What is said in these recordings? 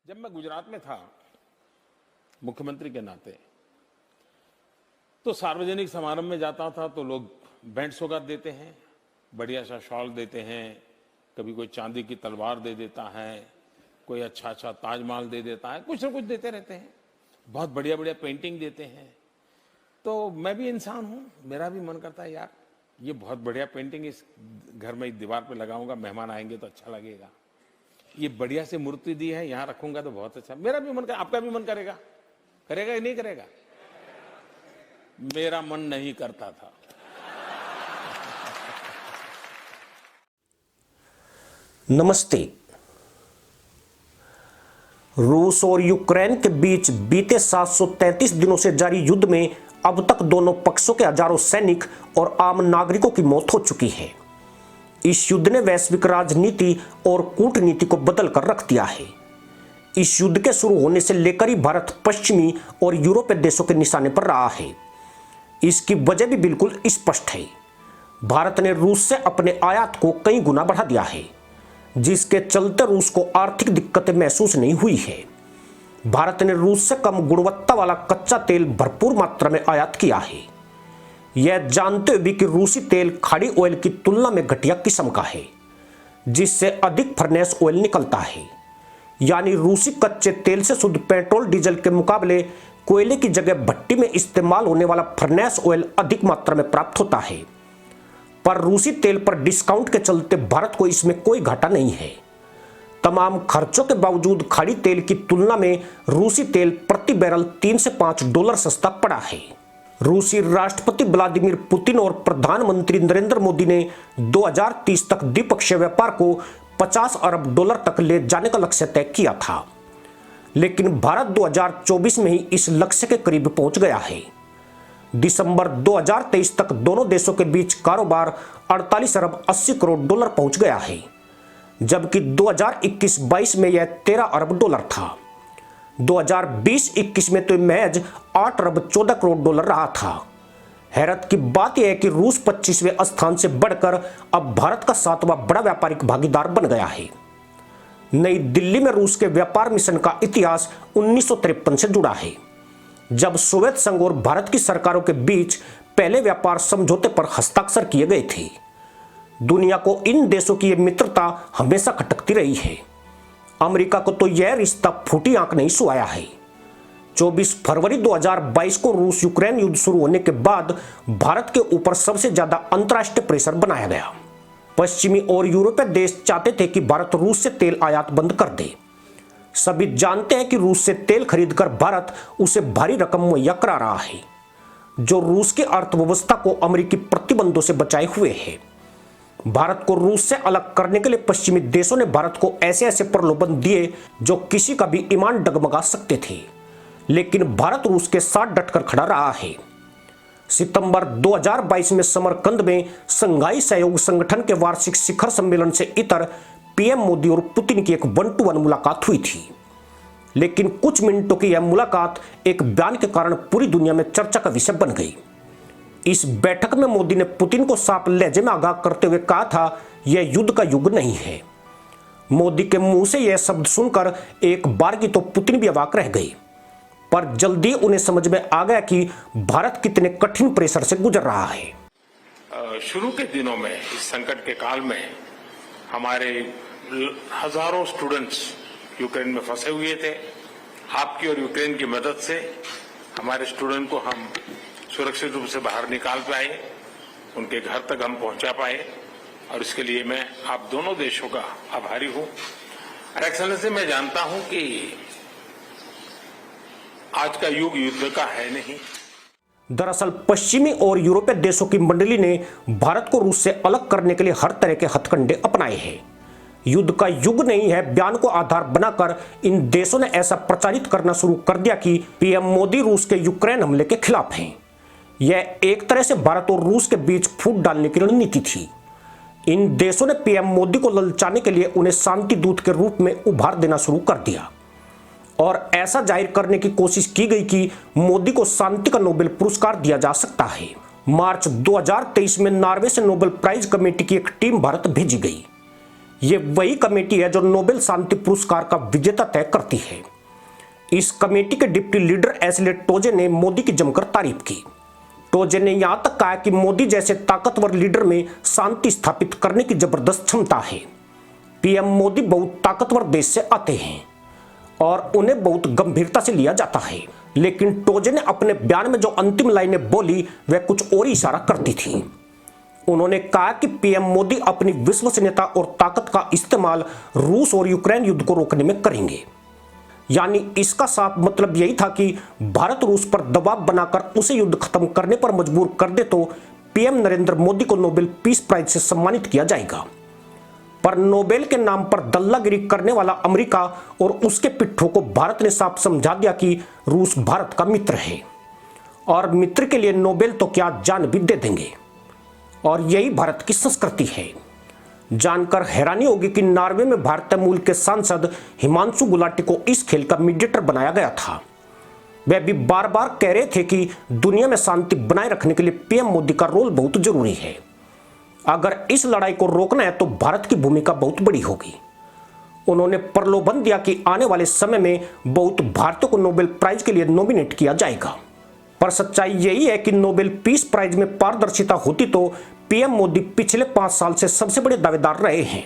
जब मैं गुजरात में था मुख्यमंत्री के नाते, तो सार्वजनिक समारोह में जाता था तो लोग बैंड सौगात देते हैं, बढ़िया सा शॉल देते हैं, कभी कोई चांदी की तलवार दे देता है, कोई अच्छा अच्छा ताजमहल दे देता है, कुछ ना कुछ देते रहते हैं, बहुत बढ़िया बढ़िया पेंटिंग देते हैं। तो मैं भी इंसान हूँ, मेरा भी मन करता है यार ये बहुत बढ़िया पेंटिंग इस घर में इस दीवार पे लगाऊंगा, मेहमान आएंगे तो अच्छा लगेगा। ये बढ़िया से मूर्ति दी है, यहाँ रखूंगा तो बहुत अच्छा। मेरा भी मन कर, आपका भी मन करेगा? करेगा या नहीं करेगा? मेरा मन नहीं करता था। नमस्ते। रूस और यूक्रेन के बीच बीते 733 दिनों से जारी युद्ध में अब तक दोनों पक्षों के हजारों सैनिक और आम नागरिकों की मौत हो चुकी है। इस युद्ध ने वैश्विक राजनीति और कूटनीति को बदल कर रख दिया है। इस युद्ध के शुरू होने से लेकर ही भारत पश्चिमी और यूरोपीय देशों के निशाने पर रहा है। इसकी वजह भी बिल्कुल स्पष्ट है। भारत ने रूस से अपने आयात को कई गुना बढ़ा दिया है, जिसके चलते रूस को आर्थिक दिक्कतें महसूस नहीं हुई है। भारत ने रूस से कम गुणवत्ता वाला कच्चा तेल भरपूर मात्रा में आयात किया है, यह जानते हुए भी कि रूसी तेल खाड़ी ऑयल की तुलना में घटिया किस्म का है, जिससे अधिक फर्नेस ऑयल निकलता है। यानी रूसी कच्चे तेल से शुद्ध पेट्रोल डीजल के मुकाबले कोयले की जगह भट्टी में इस्तेमाल होने वाला फर्नेस ऑयल अधिक मात्रा में प्राप्त होता है। पर रूसी तेल पर डिस्काउंट के चलते भारत को इसमें कोई घाटा नहीं है। तमाम खर्चों के बावजूद खाड़ी तेल की तुलना में रूसी तेल प्रति बैरल 3 से 5 डॉलर सस्ता पड़ा है। रूसी राष्ट्रपति व्लादिमीर पुतिन और प्रधानमंत्री नरेंद्र मोदी ने 2030 तक द्विपक्षीय व्यापार को 50 अरब डॉलर तक ले जाने का लक्ष्य तय किया था, लेकिन भारत 2024 में ही इस लक्ष्य के करीब पहुंच गया है। दिसंबर 2023 तक दोनों देशों के बीच कारोबार 48 अरब 80 करोड़ डॉलर पहुंच गया है, जबकि 2021-22 में यह 13 अरब डॉलर था। 2020-21 में तो महज 8 अरब 14 करोड़ डॉलर रहा था। हैरत की बात यह है कि रूस 25वें स्थान से बढ़कर अब भारत का 7वां बड़ा व्यापारिक भागीदार बन गया है। नई दिल्ली में रूस के व्यापार मिशन का इतिहास 1953 से जुड़ा है, जब सोवियत संघ और भारत की सरकारों के बीच पहले व्यापार समझौते पर हस्ताक्षर किए गए थे। दुनिया को इन देशों की यह मित्रता हमेशा खटकती रही है। अमेरिका को तो यह रिश्ता फूटी आंख नहीं सुहाया है। 24 फरवरी 2022 को रूस यूक्रेन युद्ध शुरू होने के बाद भारत के ऊपर सबसे ज्यादा अंतर्राष्ट्रीय प्रेशर बनाया गया। पश्चिमी और यूरोपीय देश चाहते थे कि भारत रूस से तेल आयात बंद कर दे। सभी जानते हैं कि रूस से तेल खरीदकर भारत उसे भारी रकम मुहैया करा रहा है, जो रूस की अर्थव्यवस्था को अमेरिकी प्रतिबंधों से बचाए हुए है। भारत को रूस से अलग करने के लिए पश्चिमी देशों ने भारत को ऐसे ऐसे प्रलोभन दिए जो किसी का भी ईमान डगमगा सकते थे, लेकिन भारत रूस के साथ डटकर खड़ा रहा है। सितंबर 2022 में समरकंद में संघाई सहयोग संगठन के वार्षिक शिखर सम्मेलन से इतर पीएम मोदी और पुतिन की एक 1-to-1 मुलाकात हुई थी, लेकिन कुछ मिनटों की यह मुलाकात एक बयान के कारण पूरी दुनिया में चर्चा का विषय बन गई। इस बैठक में मोदी ने पुतिन को साफ लहजे में आगाह करते हुए कहा था, यह युद्ध का युग नहीं है। मोदी के मुंह से यह शब्द सुनकर एक बार की तो पुतिन भी अवाक रह गई, पर जल्दी उन्हें समझ में आ गया कि भारत कितने कठिन प्रेशर से गुजर रहा है। शुरू के दिनों में इस संकट के काल में हमारे हजारों स्टूडेंट्स यूक्रेन में फंसे हुए थे। आपकी और यूक्रेन की मदद से हमारे स्टूडेंट को हम सुरक्षित रूप से बाहर निकाल पाए, उनके घर तक हम पहुंचा पाए, और इसके लिए मैं आप दोनों देशों का आभारी हूं। एक्सेलेंसी, मैं जानता हूं कि आज का युग युद्ध का है नहीं। दरअसल पश्चिमी और यूरोपीय देशों की मंडली ने भारत को रूस से अलग करने के लिए हर तरह के हथकंडे अपनाए हैं। युद्ध का युग नहीं है बयान को आधार बनाकर इन देशों ने ऐसा प्रचारित करना शुरू कर दिया कि पीएम मोदी रूस के यूक्रेन हमले के खिलाफ हैं। यह एक तरह से भारत और रूस के बीच फूट डालने की रणनीति थी। इन देशों ने पीएम मोदी को ललचाने के लिए उन्हें शांति दूत के रूप में उभार देना शुरू कर दिया, और ऐसा जाहिर करने की कोशिश की गई कि मोदी को शांति का नोबेल पुरस्कार दिया जा सकता है। मार्च 2023 में नॉर्वे से नोबेल प्राइज कमेटी की एक टीम भारत भेजी गई। ये वही कमेटी है जो नोबेल शांति पुरस्कार का विजेता तय करती है। इस कमेटी के डिप्टी लीडर एशले टोजे ने मोदी की जमकर तारीफ की। टोजे ने यहां तक कहा कि मोदी जैसे ताकतवर लीडर में शांति स्थापित करने की जबरदस्त क्षमता है। पीएम मोदी बहुत ताकतवर देश से आते हैं और उन्हें बहुत गंभीरता से लिया जाता है। लेकिन टोजे ने अपने बयान में जो अंतिम लाइनें बोली वह कुछ और ही इशारा करती थी। उन्होंने कहा कि पीएम मोदी अपनी विश्वसनीयता और ताकत का इस्तेमाल रूस और यूक्रेन युद्ध को रोकने में करेंगे। यानी इसका साफ मतलब यही था कि भारत रूस पर दबाव बनाकर उसे युद्ध खत्म करने पर मजबूर कर दे तो पीएम नरेंद्र मोदी को नोबेल पीस प्राइज से सम्मानित किया जाएगा। पर नोबेल के नाम पर दल्लागिरी करने वाला अमेरिका और उसके पिट्ठों को भारत ने साफ समझा दिया कि रूस भारत का मित्र है और मित्र के लिए नोबेल तो क्या जान भी दे देंगे। और यही भारत की संस्कृति है। जानकर हैरानी होगी कि नॉर्वे में भारतीय मूल के सांसद हिमांशु गुलाटी को इस खेल का मीडिएटर बनाया गया था। वे भी बार बार कह रहे थे कि दुनिया में शांति बनाए रखने के लिए पीएम मोदी का रोल बहुत जरूरी है। अगर इस लड़ाई को रोकना है तो भारत की भूमिका बहुत बड़ी होगी। उन्होंने प्रलोभन दिया कि आने वाले समय में बहुत भारतीयों को नोबेल प्राइज के लिए नॉमिनेट किया जाएगा। पर सच्चाई यही है कि नोबेल पीस प्राइज में पारदर्शिता होती तो पीएम मोदी पिछले 5 साल से सबसे बड़े दावेदार रहे हैं।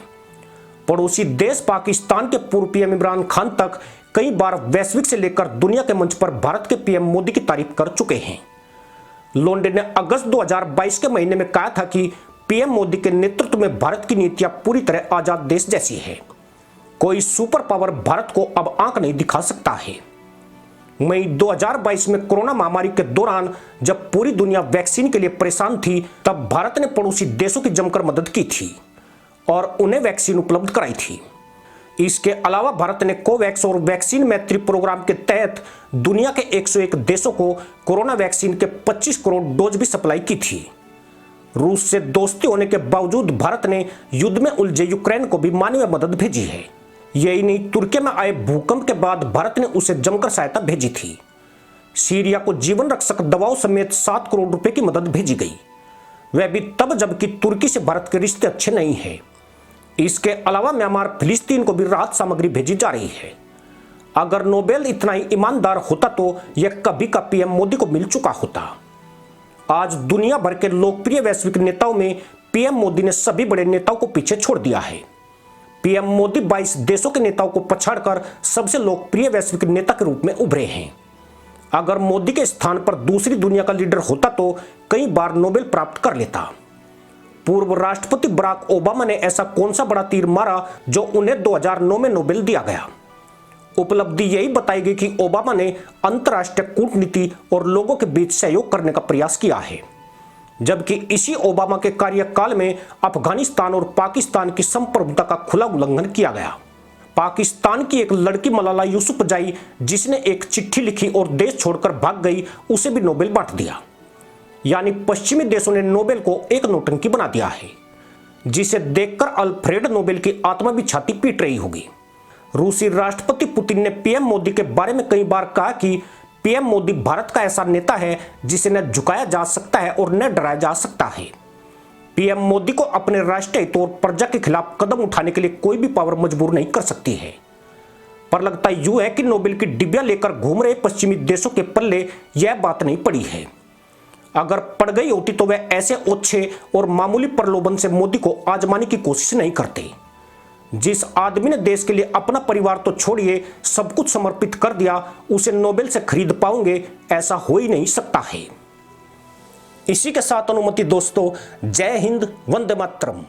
पड़ोसी देश पाकिस्तान के पूर्व पीएम इमरान खान तक कई बार वैश्विक से लेकर दुनिया के मंच पर भारत के पीएम मोदी की तारीफ कर चुके हैं। लोंडे ने अगस्त 2022 के महीने में कहा था कि पीएम मोदी के नेतृत्व में भारत की नीतियां पूरी तरह आजाद देश जैसी है। कोई सुपर पावर भारत को अब आंख नहीं दिखा सकता है। मई 2022 में कोरोना महामारी के दौरान जब पूरी दुनिया वैक्सीन के लिए परेशान थी तब भारत ने पड़ोसी देशों की जमकर मदद की थी और उन्हें वैक्सीन उपलब्ध कराई थी। इसके अलावा भारत ने कोवैक्स और वैक्सीन मैत्री प्रोग्राम के तहत दुनिया के 101 देशों को कोरोना वैक्सीन के 25 करोड़ डोज भी सप्लाई की थी। रूस से दोस्ती होने के बावजूद भारत ने युद्ध में उलझे यूक्रेन को भी मानवीय मदद भेजी है। यही नहीं, तुर्की में आए भूकंप के बाद भारत ने उसे जमकर सहायता भेजी थी। सीरिया को जीवन रक्षक दवाओं समेत 7 करोड़ रुपए की मदद भेजी गई, वह भी तब जबकि तुर्की से भारत के रिश्ते अच्छे नहीं हैं। इसके अलावा म्यांमार फिलिस्तीन को भी राहत सामग्री भेजी जा रही है। अगर नोबेल इतना ही ईमानदार होता तो यह कभी का पीएम मोदी को मिल चुका होता। आज दुनिया भर के लोकप्रिय वैश्विक नेताओं में पीएम मोदी ने सभी बड़े नेताओं को पीछे छोड़ दिया है। पीएम मोदी 22 देशों के नेताओं को पछाड़कर सबसे लोकप्रिय वैश्विक नेता के रूप में उभरे हैं। अगर मोदी के स्थान पर दूसरी दुनिया का लीडर होता तो कई बार नोबेल प्राप्त कर लेता। पूर्व राष्ट्रपति बराक ओबामा ने ऐसा कौन सा बड़ा तीर मारा जो उन्हें 2009 में नोबेल दिया गया। उपलब्धि यही बताई गई कि ओबामा ने अंतर्राष्ट्रीय कूटनीति और लोगों के बीच सहयोग करने का प्रयास किया है, जबकि इसी ओबामा के कार्यकाल में अफगानिस्तान और पाकिस्तान की संप्रभुता का खुला उल्लंघन किया गया। पाकिस्तान की एक लड़की मलाला यूसुफजई जिसने एक चिट्ठी लिखी और देश छोड़कर भाग गई, उसे भी नोबेल बांट दिया। यानी पश्चिमी देशों ने नोबेल को एक नौटंकी बना दिया है, जिसे देखकर अल्फ्रेड नोबेल की आत्मा भी छाती पीट रही होगी। रूसी राष्ट्रपति पुतिन ने पीएम मोदी के बारे में कई बार कहा कि पीएम मोदी भारत का ऐसा नेता है जिसे न झुकाया जा सकता है और न डराया जा सकता है। पीएम मोदी को अपने राष्ट्रीय हित और प्रजा के खिलाफ कदम उठाने के लिए कोई भी पावर मजबूर नहीं कर सकती है। पर लगता यूं है कि नोबेल की डिबिया लेकर घूम रहे पश्चिमी देशों के पल्ले यह बात नहीं पड़ी है। अगर पड़ गई होती तो वह ऐसे ओछे और मामूली प्रलोभन से मोदी को आजमाने की कोशिश नहीं करते। जिस आदमी ने देश के लिए अपना परिवार तो छोड़िए सब कुछ समर्पित कर दिया, उसे नोबेल से खरीद पाओगे, ऐसा हो ही नहीं सकता है। इसी के साथ अनुमति दोस्तों, जय हिंद, वंदे मातरम।